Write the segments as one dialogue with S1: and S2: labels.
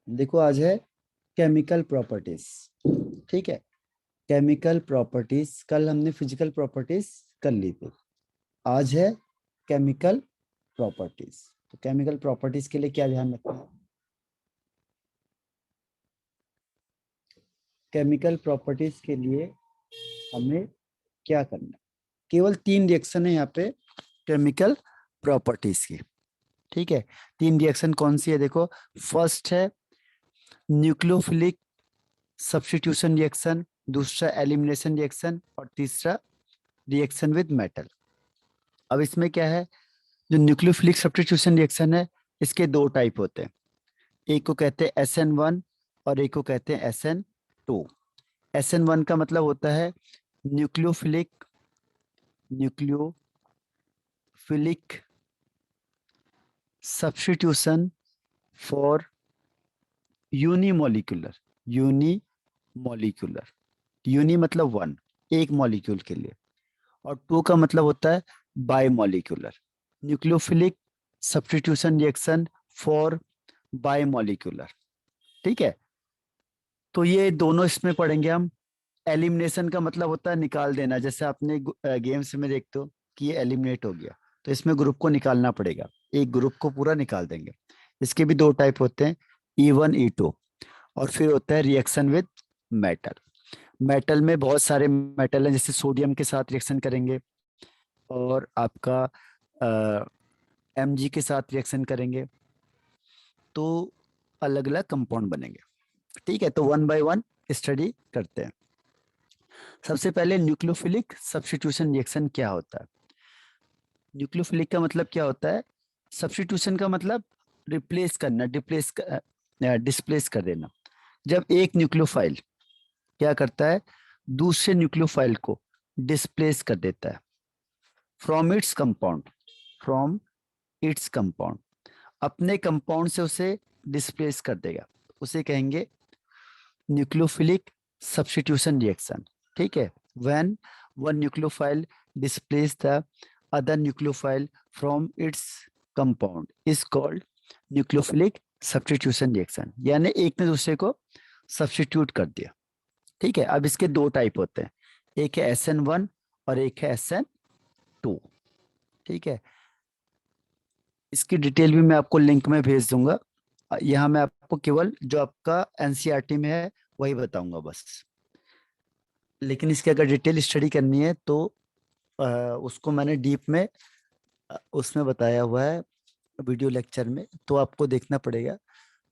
S1: देखो आज है केमिकल प्रॉपर्टीज। ठीक है, केमिकल प्रॉपर्टीज, कल हमने फिजिकल प्रॉपर्टीज कर ली थी, आज है केमिकल प्रॉपर्टीज। तो केमिकल प्रॉपर्टीज के लिए क्या ध्यान रखना है? केमिकल प्रॉपर्टीज के लिए हमें क्या करना है? केवल 3 रिएक्शन है यहाँ पे केमिकल प्रॉपर्टीज की। ठीक है, 3 रिएक्शन कौन सी है देखो। फर्स्ट है न्यूक्लियोफिलिक सब्स्टिट्यूशन रिएक्शन, दूसरा एलिमिनेशन रिएक्शन और तीसरा रिएक्शन विद मेटल। अब इसमें क्या है, जो न्यूक्लियोफिलिक सब्स्टिट्यूशन रिएक्शन है इसके 2 टाइप होते हैं, एक को कहते हैं SN1 और एक को कहते हैं SN2। SN1 का मतलब होता है nucleophilic nucleophilic substitution for unimolecular unimolecular uni मतलब 1, एक मॉलिक्यूल के लिए, और 2 का मतलब होता है bimolecular nucleophilic substitution reaction for bimolecular. ठीक है, तो ये दोनों इसमें पढ़ेंगे हम। एलिमिनेशन का मतलब होता है निकाल देना, जैसे आपने गेम्स में देखते हो कि ये एलिमिनेट हो गया, तो इसमें ग्रुप को निकालना पड़ेगा, एक ग्रुप को पूरा निकाल देंगे। इसके भी 2 टाइप होते हैं, E1 E2, और फिर होता है रिएक्शन विद मेटल। मेटल में बहुत सारे मेटल हैं, जैसे सोडियम के साथ रिएक्शन करेंगे और आपका Mg के साथ रिएक्शन करेंगे, तो अलग अलग कंपाउंड बनेंगे। ठीक है, तो 1 बाय 1 स्टडी करते हैं। सबसे पहले न्यूक्लियोफिलिक सब्स्टिट्यूशन रिएक्शन क्या होता है। न्यूक्लियोफिलिक का मतलब क्या होता है, सब्स्टिट्यूशन का मतलब रिप्लेस करना, डिस्प्लेस कर देना। जब एक न्यूक्लियोफाइल क्या करता है, दूसरे न्यूक्लियोफाइल को डिस्प्लेस कर देता है फ्रॉम इट्स कंपाउंड, अपने कंपाउंड से उसे डिस्प्लेस कर देगा, उसे कहेंगे न्यूक्लियोफिलिक सब्स्टिट्यूशन रिएक्शन। ठीक है, when one nucleophile displace the other nucleophile from its compound is called nucleophilic substitution reaction, यानी एक ने दूसरे को सब्स्टिट्यूट कर दिया। ठीक है, अब इसके 2 टाइप होते हैं, एक है SN1 और एक है SN2। ठीक है, इसकी डिटेल भी मैं आपको लिंक में भेज दूंगा। यहाँ मैं आपको केवल जो आपका NCERT में है वही बताऊंगा बस, लेकिन इसकी अगर डिटेल स्टडी करनी है तो उसको मैंने डीप में उसमें बताया हुआ है वीडियो लेक्चर में, तो आपको देखना पड़ेगा,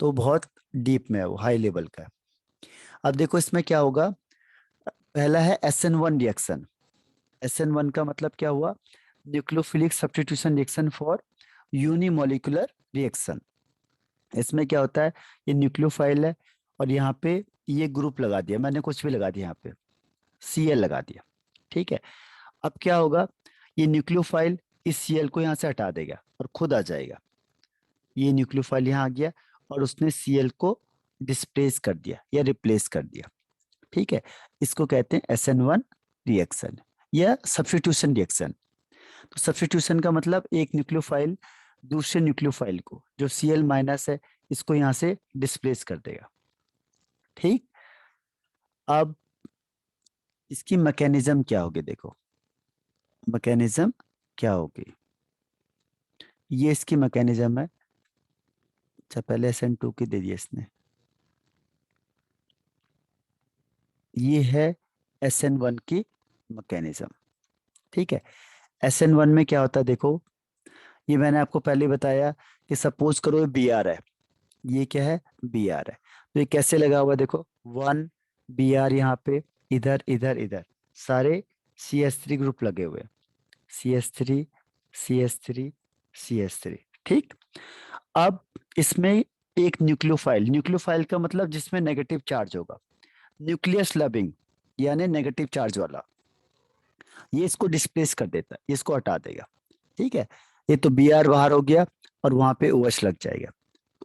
S1: तो बहुत डीप में है, वो हाई लेवल का है। अब देखो इसमें क्या होगा, पहला है SN1 रिएक्शन। SN1 का मतलब क्या हुआ, nucleophilic substitution reaction for unimolecular reaction. इसमें क्या होता है, ये न्यूक्लियोफाइल है और यहाँ पे ये ग्रुप लगा दिया मैंने, कुछ भी लगा दिया, यहाँ पे Cl लगा दिया। ठीक है, अब क्या होगा, ये न्यूक्लियोफाइल इस Cl को यहाँ से हटा देगा और खुद आ जाएगा। ये न्यूक्लियोफाइल यहाँ आ गया और उसने Cl को डिस्प्लेस कर दिया या रिप्लेस कर दिया। ठीक है, इसको कहते हैं SN1 रिएक्शन या सब्स्टिट्यूशन रिएक्शन। तो सब्स्टिट्यूशन का मतलब एक न्यूक्लियोफाइल दूसरे न्यूक्लियोफाइल को, जो Cl माइनस है, इसको यहाँ से डिस्प्लेस कर देगा। ठीक, अब इसकी मैकेनिज्म क्या होगी, देखो मैकेनिज्म क्या होगी, ये इसकी मैकेनिज्म है। अच्छा, पहले SN2 की दे दिया इसने, ये है SN1 की मैकेनिज्म। ठीक है, SN1 में क्या होता है देखो, ये मैंने आपको पहले बताया कि सपोज करो ये Br है, ये क्या है, Br है, तो ये कैसे लगा हुआ है देखो, 1 Br यहाँ पे, इधर इधर इधर सारे CH3 ग्रुप लगे हुए, CH3 CH3 CH3। ठीक, अब इसमें एक न्यूक्लियोफाइल, न्यूक्लियोफाइल का मतलब जिसमें नेगेटिव चार्ज होगा, न्यूक्लियस लविंग यानी नेगेटिव चार्ज वाला, ये इसको डिस्प्लेस कर देता है, इसको हटा देगा। ठीक है, ये तो Br बाहर हो गया और वहां पे OH लग जाएगा,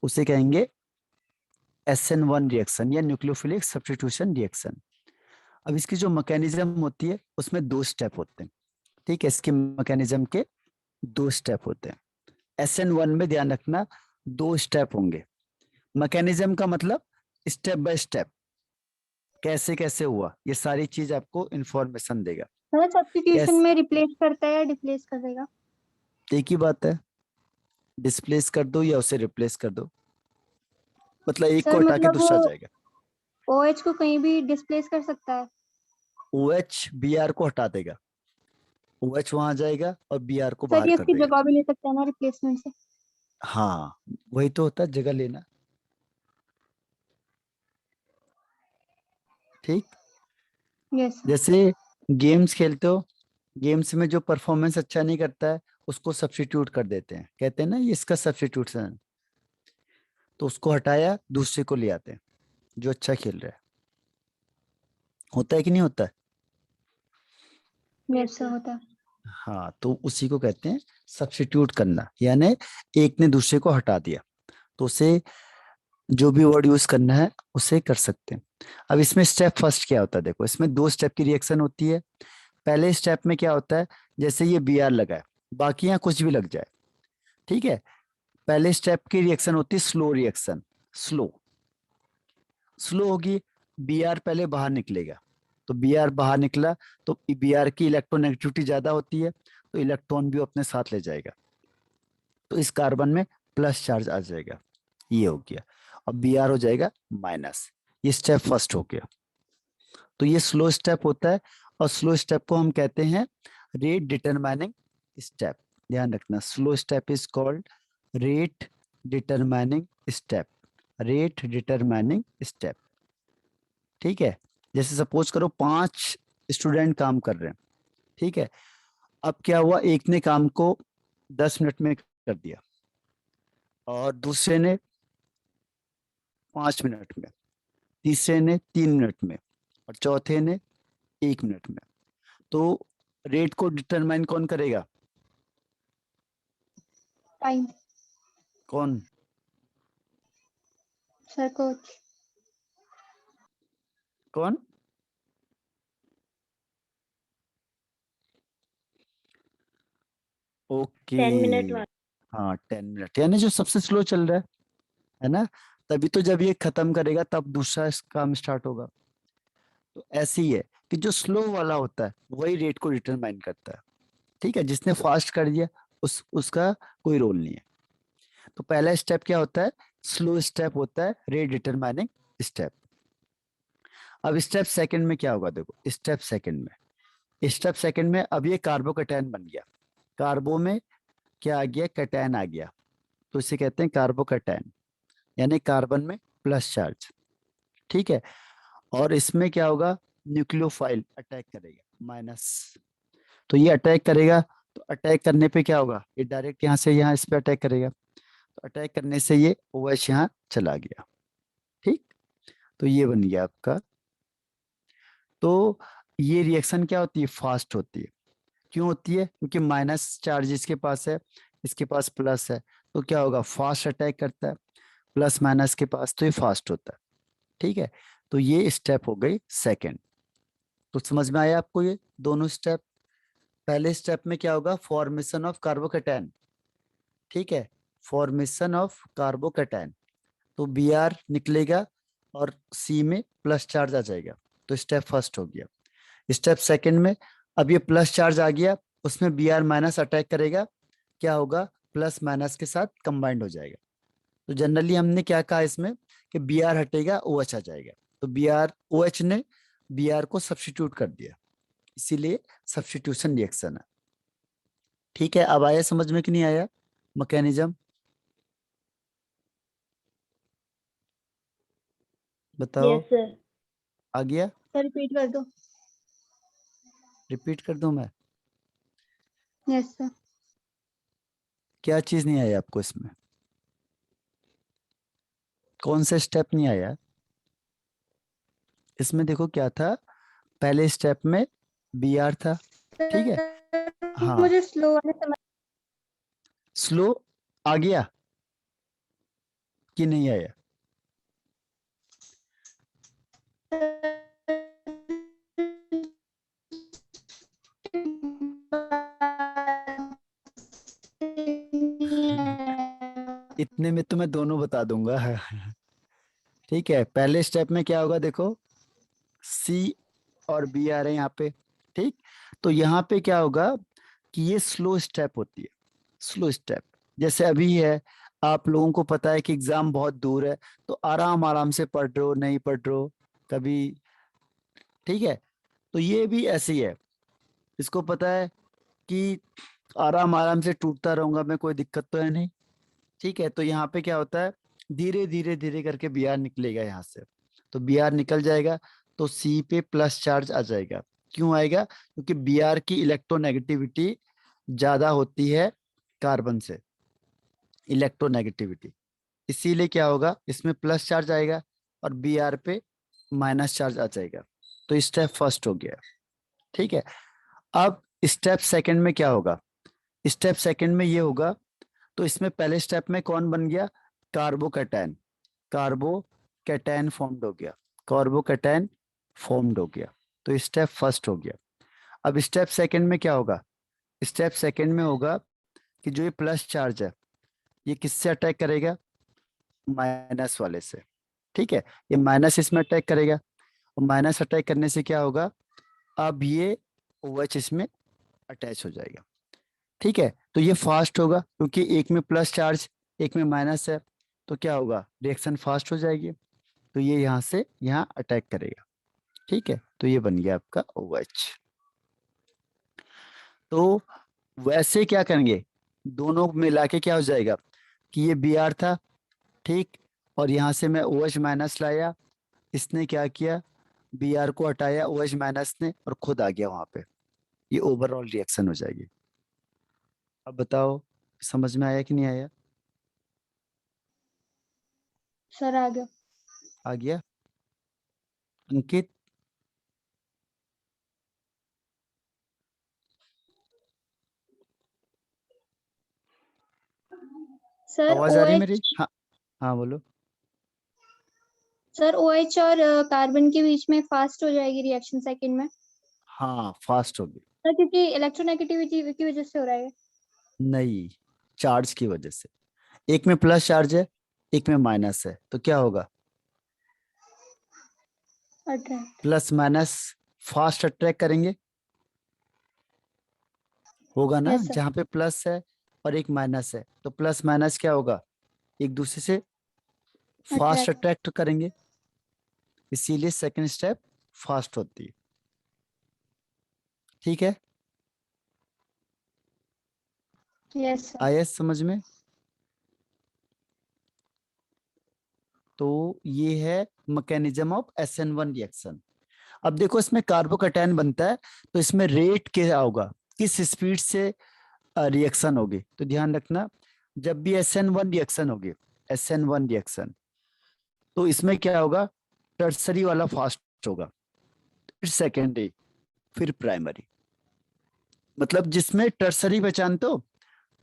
S1: उसे कहेंगे SN1 रिएक्शन या न्यूक्लियोफिलिक सब्स्टिट्यूशन रिएक्शन। अब इसकी जो मैकेनिज्म होती है उसमें 2 स्टेप होते हैं। ठीक है, इसके मैकेनिज्म के 2 स्टेप होते हैं। SN1 में ध्यान रखना 2 स्टेप होंगे। मैकेनिज्म का मतलब स्टेप बाय स्टेप कैसे कैसे हुआ, ये सारी चीज आपको इंफॉर्मेशन देगा।
S2: सर सब्स्टिट्यूशन
S1: कैसे,
S2: में रिप्लेस करता है या डिप्लेस कर देगा?
S1: एक ही बात है, डिस्प्लेस कर दो या उसे रिप्लेस कर दो, मतलब एक को
S2: सर
S1: हटा के
S2: मतलब
S1: दूसरा आ
S2: वो
S1: जाएगा।
S2: OH को कहीं भी डिस्प्लेस कर सकता है?
S1: OH BR को हटा देगा, OH वहां आ जाएगा और BR को
S2: सर
S1: बाहर
S2: ये
S1: कर
S2: उसकी
S1: देगा।
S2: जगह भी ले सकता है ना रिप्लेसमेंट से?
S1: हाँ, वही तो होता है, जगह लेना। ठीक,
S2: यस सर।
S1: जैसे गेम्स खेलते हो, गेम्स में जो परफॉर्मेंस अच्छा नहीं करता है उसको सब्स्टिट्यूट कर देते हैं, कहते हैं ना ये इसका सब्स्टिट्यूशन, तो उसको हटाया दूसरे को ले आते हैं जो अच्छा खेल रहा है। होता है कि नहीं होता है?
S2: यस सर होता है।
S1: हाँ, तो उसी को कहते हैं सब्स्टिट्यूट करना, यानी एक ने दूसरे को हटा दिया, तो उसे जो भी वर्ड यूज करना है उसे कर सकते हैं। अब इसमें स्टेप फर्स्ट क्या होता है, देखो इसमें 2 स्टेप की रिएक्शन होती है। पहले स्टेप में क्या होता है, जैसे ये BR लगा है, बाकी यहाँ कुछ भी लग जाए, ठीक है, पहले स्टेप की रिएक्शन होती है स्लो रिएक्शन। स्लो स्लो होगी, BR पहले बाहर निकलेगा, तो BR बाहर निकला तो BR की इलेक्ट्रोनेगेटिविटी ज्यादा होती है, तो इलेक्ट्रॉन भी अपने साथ ले जाएगा, तो इस कार्बन में प्लस चार्ज आ जाएगा, ये हो गया, और BR हो जाएगा माइनस। ये स्टेप फर्स्ट हो गया, तो ये स्लो स्टेप होता है, और स्लो स्टेप को हम कहते हैं रेट डिटरमाइनिंग स्टेप। ध्यान रखना, slow step is called rate determining step, rate determining step. ठीक है, जैसे सपोज करो 5 स्टूडेंट काम कर रहे हैं, ठीक है, अब क्या हुआ, एक ने काम को 10 मिनट में कर दिया और दूसरे ने 5 मिनट में, तीसरे ने 3 मिनट में और चौथे ने 1 मिनट में। तो रेट को डिटरमाइन कौन करेगा?
S2: टाइम।
S1: कौन?
S2: Sir coach.
S1: कौन? ओके,
S2: 10 मिनट वाला।
S1: हाँ 10 मिनट, यानी जो सबसे स्लो चल रहा है ना, तभी तो जब ये खत्म करेगा तब दूसरा काम स्टार्ट होगा। तो ऐसे ही है कि जो स्लो वाला होता है वही रेट को डिटरमाइन करता है। ठीक है, जिसने फास्ट कर दिया उसका कोई रोल नहीं है। तो पहला स्टेप क्या होता है, स्लो स्टेप होता है, रेट डिटरमाइनिंग स्टेप। अब स्टेप सेकंड में क्या होगा, देखो स्टेप सेकंड में अब ये कार्बोकैटायन बन गया, कार्बो में क्या आ गया, कैटायन आ गया, तो इसे कहते हैं कार्बोकैटायन, यानी कार्बन में प्लस चार्ज। ठीक है, और इसमें क्या होगा, न्यूक्लियोफाइल अटैक करेगा माइनस, तो ये अटैक करेगा, तो अटैक करने पे क्या होगा, ये डायरेक्ट यहाँ से यहाँ इस पे अटैक करेगा, तो अटैक करने से ये OH यहाँ चला गया। ठीक, तो ये बन गया आपका। तो ये रिएक्शन क्या होती है, फास्ट होती है। क्यों होती है, क्योंकि माइनस चार्ज इसके पास है, इसके पास प्लस है, तो क्या होगा, फास्ट अटैक करता है, प्लस माइनस के पास, तो ये फास्ट होता है। ठीक है, तो ये स्टेप हो गई सेकंड। तो समझ में आया आपको ये दोनों स्टेप? पहले स्टेप में क्या होगा, फॉर्मेशन ऑफ कार्बोकैटायन। ठीक है, फॉर्मेशन ऑफ कार्बोकैटायन, तो Br निकलेगा और C में प्लस चार्ज आ जाएगा, तो स्टेप फर्स्ट हो गया। स्टेप सेकंड में अब ये प्लस चार्ज आ गया, उसमें Br माइनस अटैक करेगा, क्या होगा, प्लस माइनस के साथ कंबाइंड हो जाएगा। तो जनरली हमने क्या कहा इसमें कि Br हटेगा OH आ जाएगा, तो Br OH ने Br को सब्स्टिट्यूट कर दिया, इसीलिए सब्स्टिट्यूशन रिएक्शन है। ठीक है, अब आया समझ में कि नहीं आया मैकेनिज्म? बताओ,
S2: यस सर।
S1: आ गया?
S2: सर रिपीट कर दो।
S1: रिपीट कर दूं मैं?
S2: Yes sir.
S1: क्या चीज नहीं आई आपको इसमें, कौन सा स्टेप नहीं आया इसमें? देखो क्या था, पहले स्टेप में Br था, ठीक है,
S2: सर
S1: हाँ,
S2: मुझे स्लो वाले समझ।
S1: स्लो आ गया कि नहीं आया? इतने में तो मैं दोनों बता दूंगा। ठीक है, पहले स्टेप में क्या होगा देखो, सी और बी आ रहे हैं यहाँ पे। ठीक, तो यहाँ पे क्या होगा कि ये स्लो स्टेप होती है, स्लो स्टेप। जैसे अभी है, आप लोगों को पता है कि एग्जाम बहुत दूर है, तो आराम आराम से पढ़ रहे हो, नहीं पढ़ रहे हो कभी। ठीक है, तो ये भी ऐसे ही है, इसको पता है कि आराम आराम से टूटता रहूंगा मैं, कोई दिक्कत तो है नहीं। ठीक है, तो यहाँ पे क्या होता है, धीरे धीरे धीरे करके बी आर निकलेगा यहाँ से। तो बी आर निकल जाएगा, तो सी पे प्लस चार्ज आ जाएगा। क्यों आएगा? क्योंकि बी आर की इलेक्ट्रोनेगेटिविटी ज्यादा होती है कार्बन से, इलेक्ट्रोनेगेटिविटी। इसीलिए क्या होगा, इसमें प्लस चार्ज आएगा और बी आर पे माइनस चार्ज आ जाएगा। तो स्टेप फर्स्ट हो गया। ठीक है, अब स्टेप सेकंड में क्या होगा? स्टेप सेकंड में ये होगा, तो इसमें पहले स्टेप में कौन बन गया? कार्बोकैटायन। कार्बोकैटायन फॉर्म्ड हो गया, कार्बोकैटायन फॉर्म्ड हो गया। तो स्टेप फर्स्ट हो गया। अब स्टेप सेकंड में क्या होगा? स्टेप सेकंड में होगा कि जो ये प्लस चार्ज है, ये किससे अटैक करेगा? माइनस वाले से। ठीक है, ये माइनस इसमें अटैक करेगा, और माइनस अटैक करने से क्या होगा, अब ये OH इसमें अटैच हो जाएगा। ठीक है, तो ये फास्ट होगा क्योंकि एक में प्लस चार्ज, एक में माइनस है, तो क्या होगा, रिएक्शन फास्ट हो जाएगी। तो ये यहाँ से यहाँ अटैक करेगा। ठीक है, तो ये बन गया आपका OH। तो वैसे क्या करेंगे, दोनों मिला के क्या हो जाएगा कि ये Br था। ठीक, और यहाँ से मैं OH माइनस लाया, इसने क्या किया, Br को हटाया OH माइनस ने, और खुद आ गया वहां पे। ये ओवरऑल रिएक्शन हो जाएगी। अब बताओ, समझ में आया कि नहीं आया?
S2: सर आ गया।
S1: आ गया। अंकित,
S2: सर
S1: आवाज आ रही है
S2: OH
S1: मेरी? हाँ, हाँ बोलो।
S2: सर OH और कार्बन के बीच में फास्ट हो जाएगी रिएक्शन सेकंड में।
S1: हाँ, फास्ट होगी।
S2: सर क्योंकि इलेक्ट्रोनेगेटिविटी की वजह से हो रहा है।
S1: नहीं, चार्ज की वजह से। एक में प्लस चार्ज है, एक में माइनस है, तो क्या होगा,
S2: attract.
S1: Plus minus fast attract करेंगे। होगा ना,
S2: यस सर।
S1: जहाँ पे प्लस है और एक माइनस है, तो प्लस माइनस क्या होगा, एक दूसरे से फास्ट
S2: अट्रैक्ट।
S1: अट्रैक्ट करेंगे। इसीलिए सेकंड स्टेप फास्ट होती है। ठीक है,
S2: यस सर।
S1: आया समझ में? तो ये है मैकेनिज्म ऑफ SN1 रिएक्शन। अब देखो, इसमें कार्बोकैटायन बनता है, तो इसमें रेट क्या होगा, किस स्पीड से रिएक्शन होगी। तो ध्यान रखना, जब भी SN1 रिएक्शन होगी, SN1 रिएक्शन, तो इसमें क्या होगा, टर्सरी वाला फास्ट होगा, फिर सेकेंडरी, फिर प्राइमरी। मतलब जिसमें टर्सरी पहचानते हो,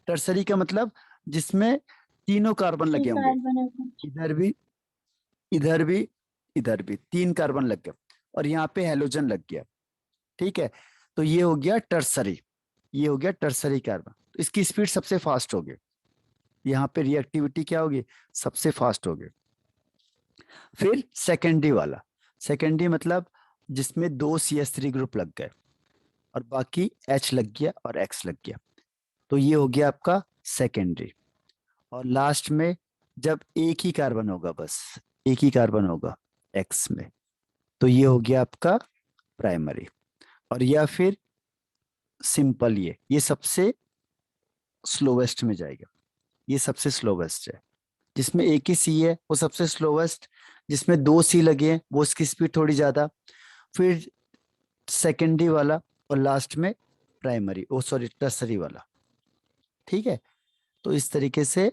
S1: टर्सरी का मतलब जिसमें तीनों कार्बन
S2: थ्री
S1: लगे होंगे,
S2: कार्बन है।
S1: इधर भी, इधर भी, इधर भी तीन कार्बन लग गए, और यहाँ पे हेलोजन लग गया। ठीक है, तो ये हो गया टर्सरी, ये हो गया टर्सरी कार्बन। तो इसकी स्पीड सबसे फास्ट होगी, यहाँ पे रिएक्टिविटी क्या होगी, सबसे फास्ट होगी। फिर सेकेंडरी वाला, सेकेंडरी मतलब जिसमें दो CH3 ग्रुप लग गए और बाकी H लग गया और X लग गया, तो ये हो गया आपका सेकेंडरी। और लास्ट में जब एक ही कार्बन होगा, बस एक ही कार्बन होगा X में, तो ये हो गया आपका प्राइमरी। और या फिर सिंपल, ये सबसे स्लोवेस्ट में जाएगा, ये सबसे स्लोवेस्ट है। जिसमें एक ही सी है वो सबसे स्लोवेस्ट, जिसमें दो सी लगे हैं वो उसकी स्पीड थोड़ी ज्यादा, फिर सेकेंडरी वाला, और लास्ट में प्राइमरी, ओ सॉरी टर्सरी वाला। ठीक है, तो इस तरीके से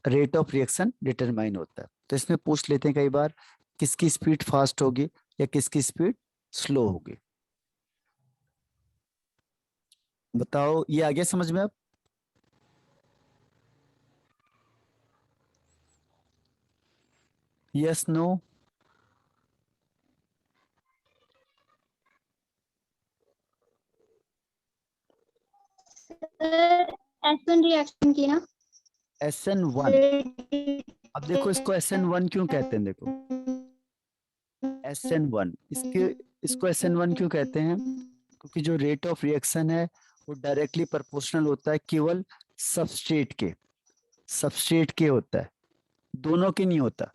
S1: रेट ऑफ रिएक्शन डिटरमाइन होता है। तो इसमें पूछ लेते हैं कई बार, किसकी स्पीड फास्ट होगी या किसकी स्पीड स्लो होगी। बताओ, ये आ गया समझ में अब? Yes, no?
S2: S1 रिएक्शन की ना।
S1: SN1। अब देखो इसको SN1 क्यों कहते हैं, देखो SN1 इसको SN1 क्यों कहते हैं, क्योंकि जो रेट ऑफ रिएक्शन है वो डायरेक्टली प्रोपोर्शनल होता है केवल सबस्ट्रेट के होता है, दोनों के नहीं होता,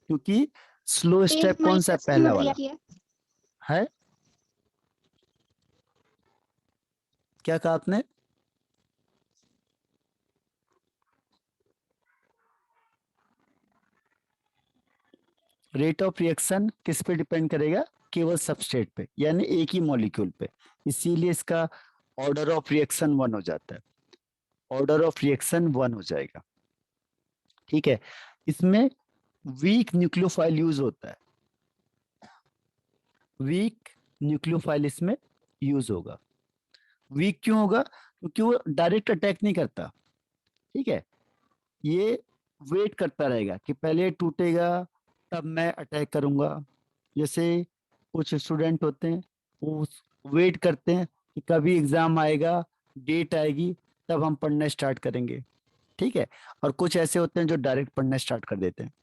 S1: क्योंकि स्लो स्टेप कौन सा है, पहला वाला है। क्या कहा आपने, रेट ऑफ रिएक्शन किस पे डिपेंड करेगा, केवल सबस्ट्रेट पे, यानी एक ही मॉलिक्यूल पे, इसीलिए इसका ऑर्डर ऑफ रिएक्शन 1 हो जाता है, ऑर्डर ऑफ रिएक्शन 1 हो जाएगा। ठीक है, इसमें वीक न्यूक्लियोफाइल यूज होता है, वीक न्यूक्लियोफाइल इसमें यूज होगा। वीक क्यों होगा, क्योंकि वो डायरेक्ट अटैक नहीं करता। ठीक है, ये वेट करता रहेगा कि पहले टूटेगा तब मैं अटैक करूंगा। जैसे कुछ स्टूडेंट होते हैं वो वेट करते हैं कि कभी एग्जाम आएगा, डेट आएगी, तब हम पढ़ना स्टार्ट करेंगे। ठीक है, और कुछ ऐसे होते हैं जो डायरेक्ट पढ़ना स्टार्ट कर देते हैं।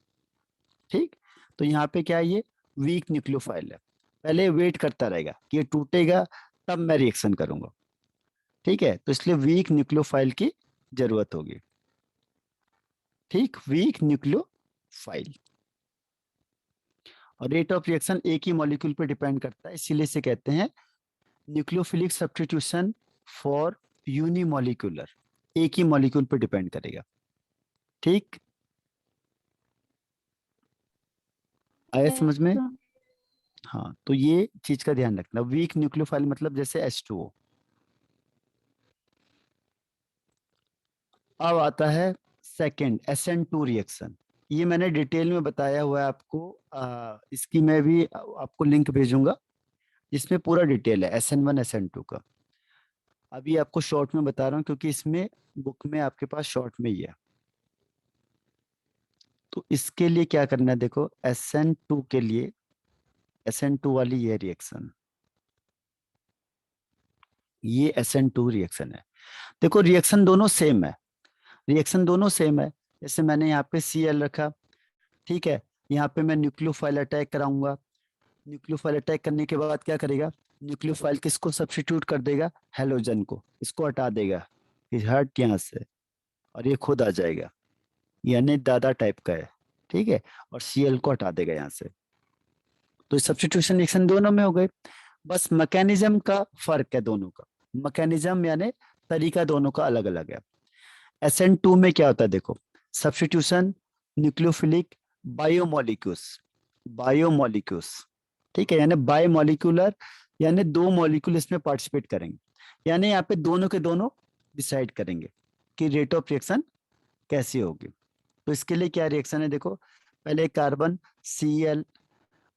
S1: ठीक, तो यहाँ पे क्या है, ये वीक न्यूक्लियोफाइल है, पहले वेट करता रहेगा कि ये टूटेगा तब मैं रिएक्शन करूंगा। ठीक है, तो इसलिए वीक न्यूक्लियोफाइल की जरूरत होगी। ठीक, वीक न्यूक्लियोफाइल। और रेट ऑफ रिएक्शन एक ही मॉलिक्यूल पे डिपेंड करता है, इसीलिए इसे कहते हैं न्यूक्लियोफिलिक सब्स्टिट्यूशन फॉर यूनिमॉलिक्यूलर, एक ही मॉलिक्यूल पे डिपेंड करेगा। ठीक, आया समझ में। हाँ, तो ये चीज का ध्यान रखना, वीक न्यूक्लियोफाइल मतलब जैसे H2O। अब आता है सेकंड SN2 रिएक्शन, ये मैंने डिटेल में बताया हुआ है आपको, इसकी मैं भी आपको लिंक भेजूंगा जिसमें पूरा डिटेल है SN1 SN2 का। अभी आपको शॉर्ट में बता रहा हूँ क्योंकि इसमें बुक में आपके पास शॉर्ट में ही है। तो इसके लिए क्या करना है, देखो SN2 के लिए, SN2 वाली ये रिएक्शन, ये SN2 रिएक्शन है। देखो रिएक्शन दोनों सेम है, रिएक्शन दोनों सेम है। जैसे मैंने यहाँ पे Cl रखा, ठीक है, यहाँ पे मैं न्यूक्लियोफाइल अटैक कराऊंगा। न्यूक्लियोफाइल अटैक करने के बाद क्या करेगा, न्यूक्लियोफाइल किसको सब्स्टिट्यूट कर देगा, हेलोजन को, इसको हटा देगा, कि हट यहाँ से, और ये खुद आ जाएगा, यानी दादा टाइप का है। ठीक है, और Cl को हटा देगा यहाँ से। तो सब्स्टिट्यूशन रिएक्शन दोनों में हो गए, बस मैकेनिज्म का फर्क है दोनों का, मैकेनिज्म यानी तरीका दोनों का अलग अलग है। SN2 में क्या होता है, देखो सब्स्टिट्यूशन न्यूक्लियोफिलिक बायोमोलिक्यूल्स, बायोमोलिक्यूल्स, ठीक है, यानी बायोमोलिकुलर, यानी दो मॉलिक्यूल इसमें पार्टिसिपेट करेंगे, यानी यहाँ पे दोनों के दोनों डिसाइड करेंगे कि रेट ऑफ रिएक्शन कैसी होगी। तो इसके लिए क्या रिएक्शन है, देखो पहले कार्बन Cl,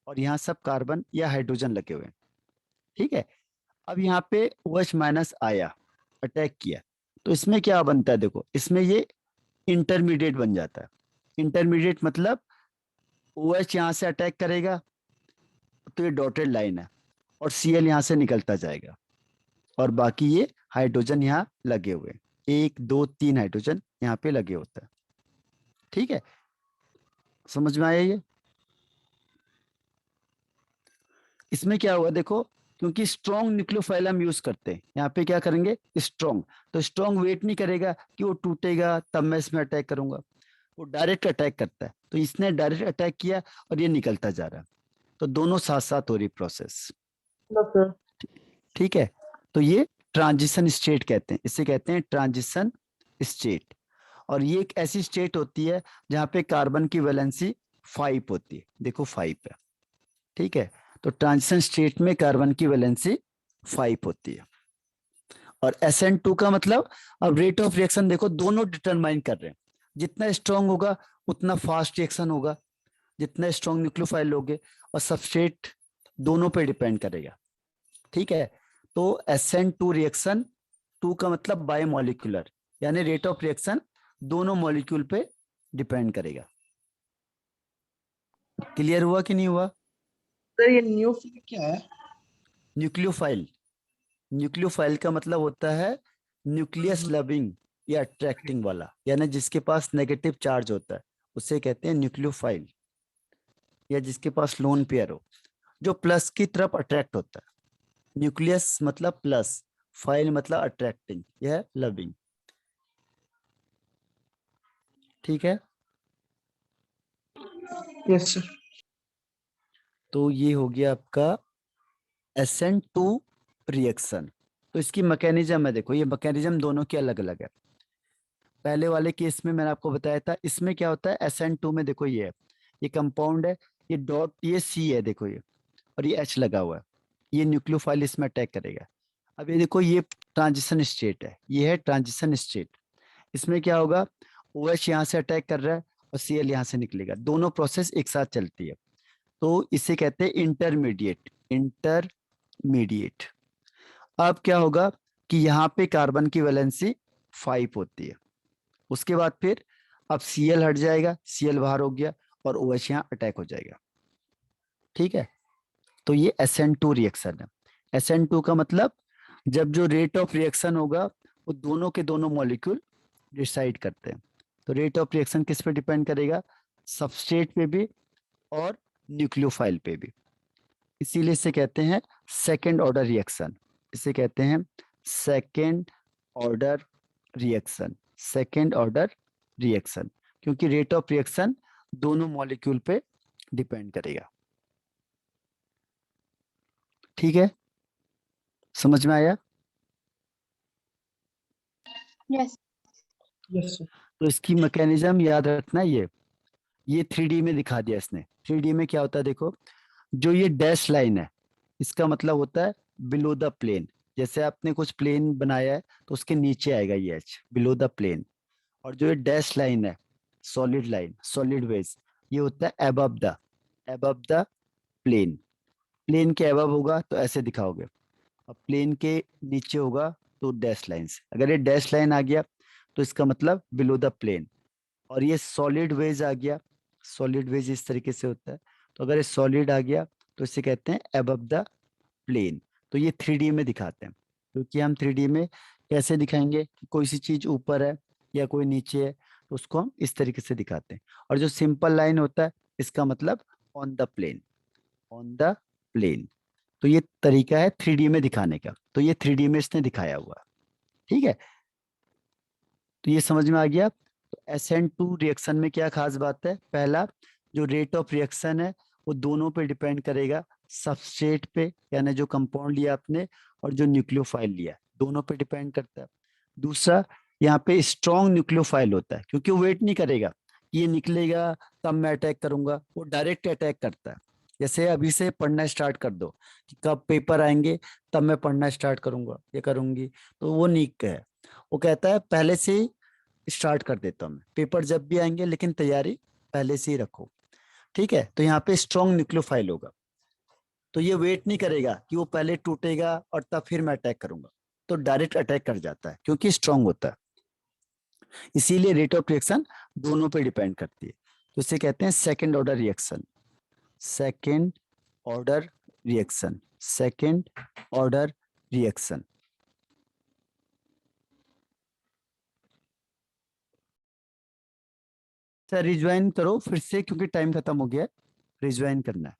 S1: और यहाँ सब कार्बन या हाइड्रोजन लगे हुए हैं। ठीक है, अब यहाँ पे OH माइनस आया, अटैक किया, तो इसमें क्या बनता है, देखो इसमें ये इंटरमीडिएट बन जाता है। इंटरमीडिएट मतलब OH यहाँ से अटैक करेगा तो ये डॉटेड लाइन है, और Cl यहाँ से निकलता जाएगा, और बाकी ये हाइड्रोजन यहाँ लगे हुए, 1 2 3 हाइड्रोजन यहाँ पे लगे होता है। ठीक है, समझ में आया ये। इसमें क्या हुआ देखो, क्योंकि स्ट्रॉन्ग न्यूक्लियोफाइल हम यूज करते हैं, यहाँ पे क्या करेंगे स्ट्रॉन्ग, तो स्ट्रॉन्ग वेट नहीं करेगा कि वो टूटेगा तब मैं इसमें अटैक करूंगा, वो डायरेक्ट अटैक करता है, तो इसने डायरेक्ट अटैक किया और ये निकलता जा रहा है, तो दोनों साथ साथ हो रही प्रोसेस। ठीक है, तो ये ट्रांजिशन स्टेट कहते हैं, इसे कहते हैं ट्रांजिशन स्टेट। और ये एक ऐसी स्टेट होती है जहां पे कार्बन की वैलेंसी 5 होती है, देखो 5 है। ठीक है, तो ट्रांजिशन स्टेट में कार्बन की वैलेंसी 5 होती है। और SN2 का मतलब, अब रेट ऑफ रिएक्शन देखो दोनों डिटरमाइन कर रहे हैं, जितना स्ट्रॉन्ग होगा उतना फास्ट रिएक्शन होगा, जितना स्ट्रॉन्ग न्यूक्लियोफाइल लोगे, और सबस्ट्रेट दोनों पे डिपेंड करेगा। ठीक है, तो SN2 रिएक्शन, 2 का मतलब बायोमोलिकुलर, यानी रेट ऑफ रिएक्शन दोनों मॉलिक्यूल पे डिपेंड करेगा। क्लियर हुआ कि नहीं हुआ।
S3: सर ये न्यूक्लियोफिलिक क्या है?
S1: न्यूक्लियोफाइल, न्यूक्लियोफाइल का मतलब होता है न्यूक्लियस लविंग या अट्रैक्टिंग वाला, यानी जिसके पास नेगेटिव चार्ज होता है उसे कहते हैं न्यूक्लियोफाइल, या जिसके पास लोन पेयर हो, जो प्लस की तरफ अट्रैक्ट होता है। न्यूक्लियस मतलब प्लस, फाइल मतलब अट्रैक्टिंग, यह लविंग। ठीक है,
S3: यस सर।
S1: तो ये हो गया आपका SN2 रिएक्शन। तो इसकी मैकेनिज्म है, देखो ये मैकेनिज्म दोनों की अलग अलग है। पहले वाले केस में मैंने आपको बताया था, इसमें क्या होता है SN2 में, देखो ये है, ये कंपाउंड है, ये डॉट, ये C है, देखो ये, और ये H लगा हुआ है, ये न्यूक्लियोफाइल इसमें अटैक करेगा। अब ये देखो, ये ट्रांजिशन स्टेट है, ये है ट्रांजिशन स्टेट। इसमें क्या होगा, OH यहाँ से अटैक कर रहा है और Cl यहाँ से निकलेगा, दोनों प्रोसेस एक साथ चलती है, तो इसे कहते हैं इंटरमीडिएट। इंटरमीडिएट। अब क्या होगा कि यहाँ पे कार्बन की वैलेंसी 5 होती है, उसके बाद फिर अब Cl हट जाएगा, Cl बाहर हो गया और OH यहाँ अटैक हो जाएगा। ठीक है, तो ये SN2 रिएक्शन है। SN2 का मतलब जब जो रेट ऑफ रिएक्शन होगा वो दोनों के दोनों मॉलिक्यूल डिसाइड करते हैं। तो रेट ऑफ रिएक्शन किस पे डिपेंड करेगा, सबस्ट्रेट पे भी और न्यूक्लियोफाइल पे भी। इसीलिए इसे कहते हैं सेकेंड ऑर्डर रिएक्शन, इसे कहते हैं second order reaction, second order reaction, क्योंकि रेट ऑफ रिएक्शन दोनों मॉलिक्यूल पे डिपेंड करेगा। ठीक है, समझ में आया?
S2: यस।
S3: Yes sir.
S1: तो इसकी मैकेनिज्म याद रखना, ये 3D में दिखा दिया इसने। 3D में क्या होता है, देखो जो ये डैश लाइन है इसका मतलब होता है बिलो द प्लेन। जैसे आपने कुछ प्लेन बनाया है तो उसके नीचे आएगा ये H, बिलो द प्लेन। और जो ये डैश लाइन है, सॉलिड लाइन, सॉलिड वेज, ये होता है अबव द प्लेन। प्लेन के अबव होगा तो ऐसे दिखाओगे, अब प्लेन के नीचे होगा तो डैश लाइन से। अगर ये डैश लाइन आ गया तो इसका मतलब बिलो द प्लेन। और ये सॉलिड वेज आ गया, सॉलिड वेज इस तरीके से होता है, तो अगर ये सॉलिड आ गया तो इसे कहते हैं अबव द प्लेन। तो ये 3D में दिखाते हैं, क्योंकि हम 3D में कैसे दिखाएंगे कि कोई सी चीज ऊपर है या कोई नीचे है, तो उसको हम इस तरीके से दिखाते हैं। और जो सिंपल लाइन होता है इसका मतलब on the plane, on the plane. तो ये तरीका है 3D में दिखाने का, तो ये 3D में इसने दिखाया हुआ है। ठीक है, तो ये समझ में आ गया। तो SN2 रिएक्शन में क्या खास बात है, पहला जो रेट ऑफ रिएक्शन है वो दोनों पे डिपेंड करेगा, सबस्ट्रेट पे यानी जो कंपाउंड लिया आपने और जो न्यूक्लियोफाइल लिया, दोनों पे डिपेंड करता है। दूसरा, यहाँ पे स्ट्रॉन्ग न्यूक्लियोफाइल होता है, क्योंकि वो वेट नहीं करेगा ये निकलेगा तब मैं अटैक करूंगा, वो डायरेक्ट अटैक करता है। जैसे अभी से पढ़ना स्टार्ट कर दो कि कब पेपर आएंगे तब मैं पढ़ना स्टार्ट करूंगा ये करूंगी, तो वो नहीं है। वो कहता है पहले से ही स्टार्ट कर देता हूँ मैं, पेपर जब भी आएंगे लेकिन तैयारी पहले से ही रखो। ठीक है, तो यहाँ पे स्ट्रॉन्ग न्यूक्लियोफाइल होगा, तो ये वेट नहीं करेगा कि वो पहले टूटेगा और तब फिर मैं अटैक करूंगा, तो डायरेक्ट अटैक कर जाता है क्योंकि स्ट्रांग होता है। इसीलिए रेट ऑफ रिएक्शन दोनों पे डिपेंड करती है, तो इसे कहते हैं second order reaction, second order reaction, second order reaction. Sir rejoin करो फिर से, क्योंकि टाइम खत्म हो गया है, रिज्वाइन करना है।